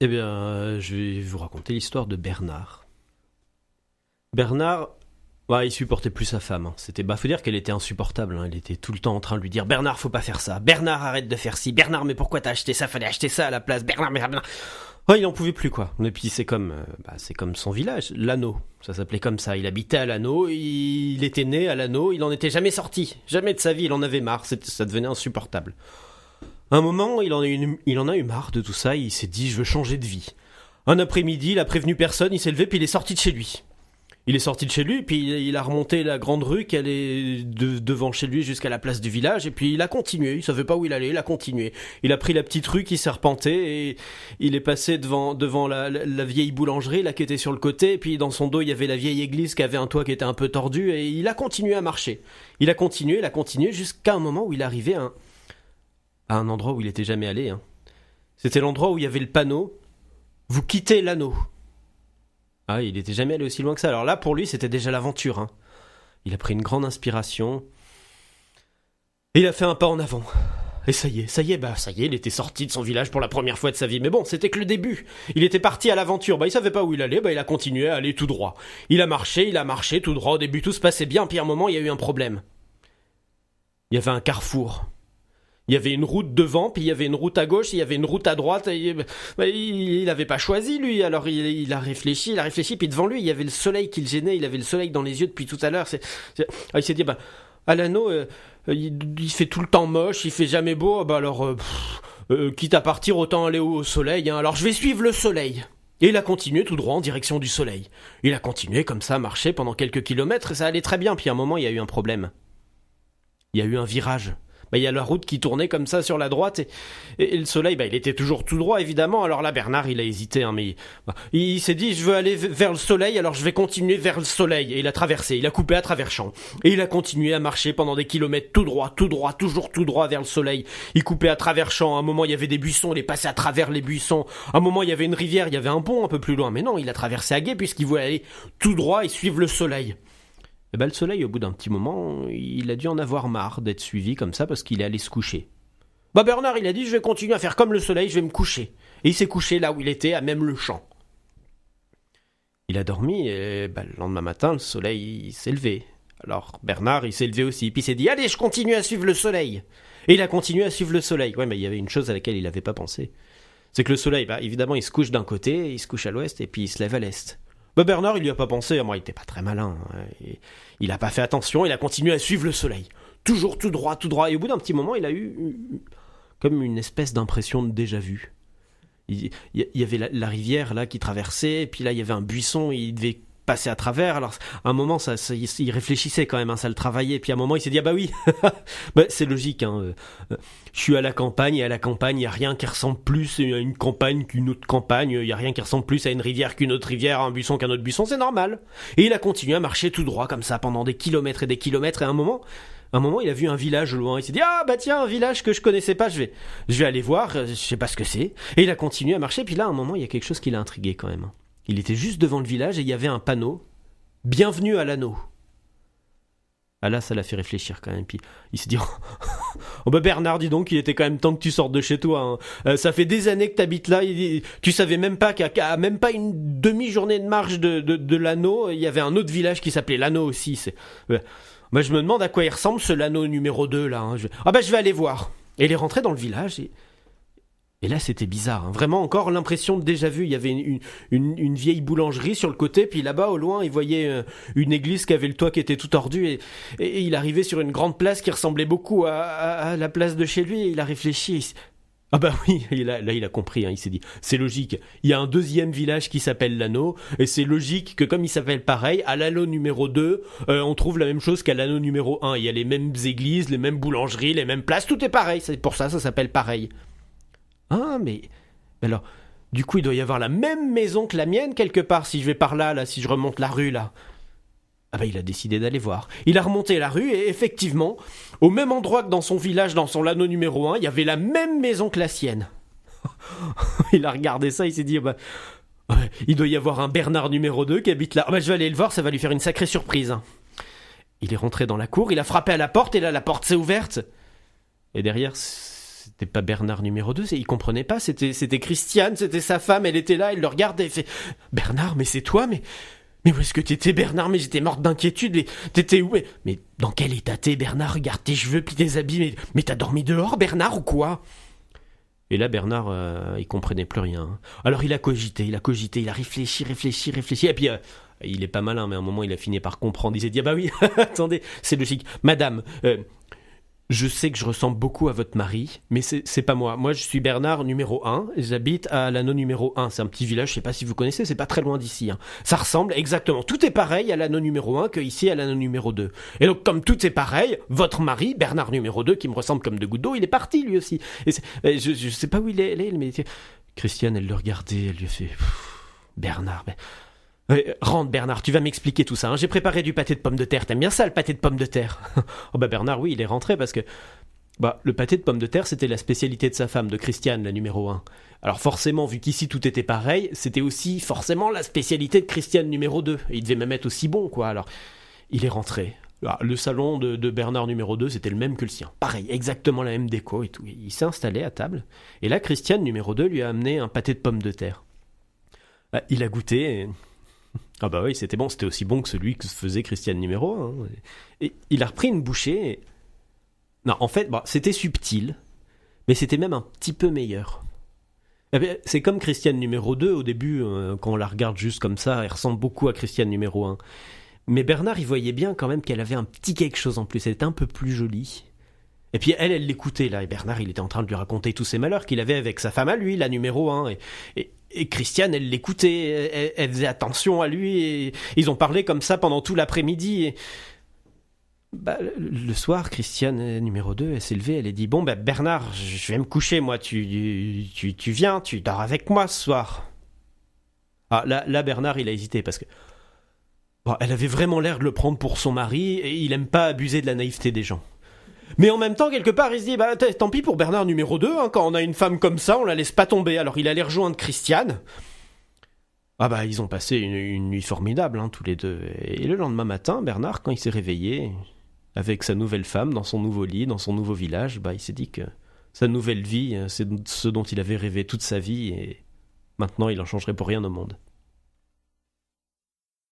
Eh bien, je vais vous raconter l'histoire de Bernard. Bernard, il supportait plus sa femme. Faut dire qu'elle était insupportable. Il était tout le temps en train de lui dire Bernard, faut pas faire ça. Bernard, arrête de faire ci. Bernard, mais pourquoi t'as acheté ça? Fallait acheter ça à la place. Bernard. Il en pouvait plus quoi. Et puis c'est comme son village, l'Anneau. Ça s'appelait comme ça. Il habitait à l'Anneau. Il était né à l'Anneau. Il en était jamais sorti. Jamais de sa vie. Il en avait marre. Ça devenait insupportable. À un moment, il en a eu marre de tout ça, il s'est dit, je veux changer de vie. Un après-midi, il a prévenu personne, il s'est levé, puis il est sorti de chez lui. Il est sorti de chez lui, puis il a remonté la grande rue qui allait devant chez lui jusqu'à la place du village, et puis il a continué, il savait pas où il allait, il a continué. Il a pris la petite rue qui serpentait, et il est passé devant la vieille boulangerie, là, qui était sur le côté, et puis dans son dos, il y avait la vieille église qui avait un toit qui était un peu tordu, et il a continué à marcher. Il a continué, jusqu'à un moment où il arrivait à un endroit où il était jamais allé. C'était l'endroit où il y avait le panneau « Vous quittez l'Anneau ». Il était jamais allé aussi loin que ça. Alors là, pour lui, c'était déjà l'aventure. Il a pris une grande inspiration et il a fait un pas en avant. Et ça y est, il était sorti de son village pour la première fois de sa vie. Mais bon, c'était que le début. Il était parti à l'aventure. Il savait pas où il allait, il a continué à aller tout droit. Il a marché tout droit. Au début, tout se passait bien, puis à un moment, il y a eu un problème. Il y avait un carrefour. Il y avait une route devant, puis il y avait une route à gauche, il y avait une route à droite. Il n'avait pas choisi, lui. Alors il a réfléchi, puis devant lui, il y avait le soleil qui le gênait. Il avait le soleil dans les yeux depuis tout à l'heure. Il s'est dit, à l'Anneau, il fait tout le temps moche, il fait jamais beau. Quitte à partir, autant aller au soleil. Alors je vais suivre le soleil. Et il a continué tout droit en direction du soleil. Il a continué comme ça, à marcher pendant quelques kilomètres, et ça allait très bien. Puis à un moment, il y a eu un problème. Il y a eu un virage. Il y a la route qui tournait comme ça sur la droite et le soleil, il était toujours tout droit évidemment. Alors là, Bernard, il a hésité, mais il s'est dit, je veux aller vers le soleil, alors je vais continuer vers le soleil. Et il a traversé, il a coupé à travers champs. Et il a continué à marcher pendant des kilomètres tout droit, toujours tout droit vers le soleil. Il coupait à travers champs. À un moment, il y avait des buissons, il est passé à travers les buissons. À un moment, il y avait une rivière, il y avait un pont un peu plus loin. Mais non, il a traversé à gué puisqu'il voulait aller tout droit et suivre le soleil. Le soleil, au bout d'un petit moment, il a dû en avoir marre d'être suivi comme ça parce qu'il est allé se coucher. Bernard, il a dit, je vais continuer à faire comme le soleil, je vais me coucher. Et il s'est couché là où il était, à même le champ. Il a dormi et le lendemain matin, le soleil il s'est levé. Alors Bernard, il s'est levé aussi, puis il s'est dit, allez, je continue à suivre le soleil. Et il a continué à suivre le soleil. Ouais, mais il y avait une chose à laquelle il n'avait pas pensé. C'est que le soleil, évidemment, il se couche d'un côté, il se couche à l'ouest, et puis il se lève à l'est. Bernard, il lui a pas pensé, il était pas très malin. Il a pas fait attention, il a continué à suivre le soleil. Toujours tout droit. Et au bout d'un petit moment, il a eu comme une espèce d'impression de déjà-vu. Il y avait la rivière là qui traversait, et puis là, il y avait un buisson, il devait passer à travers. Alors, à un moment, il réfléchissait quand même, ça le travaillait. Puis à un moment, il s'est dit, oui, c'est logique. Je suis à la campagne, et à la campagne, il n'y a rien qui ressemble plus à une campagne qu'une autre campagne. Il n'y a rien qui ressemble plus à une rivière qu'une autre rivière, à un buisson qu'un autre buisson, c'est normal. Et il a continué à marcher tout droit comme ça pendant des kilomètres et des kilomètres. Et à un moment, il a vu un village au loin. Il s'est dit, tiens, un village que je connaissais pas, je vais aller voir, je sais pas ce que c'est. Et il a continué à marcher. Puis là, à un moment, il y a quelque chose qui l'a intrigué quand même. Il était juste devant le village et il y avait un panneau « Bienvenue à l'Anneau ». Là, ça l'a fait réfléchir quand même. Puis il s'est dit Bernard, dis donc, il était quand même temps que tu sortes de chez toi. Ça fait des années que t'habites là. Tu savais même pas qu'à même pas une demi-journée de marche de l'Anneau, il y avait un autre village qui s'appelait l'Anneau aussi. Je me demande à quoi il ressemble ce l'Anneau numéro 2 là. Je vais aller voir. Et il est rentré dans le village et là, c'était bizarre. Vraiment, encore l'impression de déjà vu. Il y avait une vieille boulangerie sur le côté, puis là-bas, au loin, il voyait une église qui avait le toit qui était tout tordu, et il arrivait sur une grande place qui ressemblait beaucoup à la place de chez lui, et il a réfléchi. Oui, il a compris, il s'est dit, c'est logique. Il y a un deuxième village qui s'appelle l'Anneau, et c'est logique que comme il s'appelle pareil, à l'Anneau numéro 2, on trouve la même chose qu'à l'Anneau numéro 1. Il y a les mêmes églises, les mêmes boulangeries, les mêmes places, tout est pareil. C'est pour ça s'appelle pareil. Mais alors, du coup, il doit y avoir la même maison que la mienne quelque part, si je vais par là, si je remonte la rue, là. Il a décidé d'aller voir. Il a remonté la rue et effectivement, au même endroit que dans son village, dans son l'Anneau numéro 1, il y avait la même maison que la sienne. Il a regardé ça, il s'est dit, il doit y avoir un Bernard numéro 2 qui habite là. Je vais aller le voir, ça va lui faire une sacrée surprise. Il est rentré dans la cour, il a frappé à la porte et là, la porte s'est ouverte. Et derrière, c'était pas Bernard numéro 2, il comprenait pas, c'était Christiane, c'était sa femme, elle était là, elle le regardait, elle fait « Bernard, mais c'est toi, mais où est-ce que t'étais, Bernard? Mais j'étais morte d'inquiétude, mais t'étais où? Mais dans quel état t'es, Bernard? Regarde tes cheveux, puis tes habits, mais t'as dormi dehors, Bernard, ou quoi ?» Et là, Bernard, il comprenait plus rien. Hein. Alors il a cogité, il a réfléchi, et puis... il est pas malin, mais à un moment, il a fini par comprendre. Il s'est dit, ah bah oui, attendez, c'est logique. Madame, je sais que je ressemble beaucoup à votre mari, mais c'est pas moi. Moi, je suis Bernard numéro 1, et j'habite à l'anneau numéro 1. C'est un petit village, je sais pas si vous connaissez, c'est pas très loin d'ici. Hein. Ça ressemble exactement. Tout est pareil à l'anneau numéro 1 que ici à l'anneau numéro 2. Et donc, comme tout est pareil, votre mari, Bernard numéro 2, qui me ressemble comme deux gouttes d'eau, il est parti lui aussi. Et je sais pas où il est, mais Christiane, elle le regardait, elle lui a fait... Bernard... rentre Bernard, tu vas m'expliquer tout ça. Hein. J'ai préparé du pâté de pommes de terre. T'aimes bien ça, le pâté de pommes de terre? Oh bah Bernard, oui, il est rentré parce que le pâté de pommes de terre, c'était la spécialité de sa femme, de Christiane, la numéro 1. Alors forcément, vu qu'ici tout était pareil, c'était aussi forcément la spécialité de Christiane numéro 2. Et il devait même être aussi bon, quoi. Alors, il est rentré. Alors, le salon de Bernard numéro 2, c'était le même que le sien. Pareil, exactement la même déco et tout. Il s'est installé à table. Et là, Christiane numéro 2 lui a amené un pâté de pommes de terre. Il a goûté et... Ah bah oui, c'était bon, c'était aussi bon que celui que faisait Christiane numéro 1. Hein. Et il a repris une bouchée. Et... Non, en fait, c'était subtil, mais c'était même un petit peu meilleur. C'est comme Christiane numéro 2, au début, quand on la regarde juste comme ça, elle ressemble beaucoup à Christiane numéro 1. Mais Bernard, il voyait bien quand même qu'elle avait un petit quelque chose en plus, elle était un peu plus jolie. Et puis elle l'écoutait là, et Bernard, il était en train de lui raconter tous ses malheurs qu'il avait avec sa femme à lui, la numéro 1, et Christiane, elle l'écoutait, elle faisait attention à lui, et ils ont parlé comme ça pendant tout l'après-midi, et... le soir, Christiane, numéro 2, elle s'est levée, elle a dit « Bon, Bernard, je vais me coucher, moi, tu viens, tu dors avec moi ce soir. » Ah, là, Bernard, il a hésité, parce que... elle avait vraiment l'air de le prendre pour son mari, et il aime pas abuser de la naïveté des gens. Mais en même temps, quelque part, il se dit tant pis pour Bernard numéro 2, hein, quand on a une femme comme ça, on la laisse pas tomber. Alors il allait rejoindre Christiane. Ils ont passé une nuit formidable, hein, tous les deux. Et le lendemain matin, Bernard, quand il s'est réveillé, avec sa nouvelle femme, dans son nouveau lit, dans son nouveau village, il s'est dit que sa nouvelle vie, c'est ce dont il avait rêvé toute sa vie, et maintenant il en changerait pour rien au monde.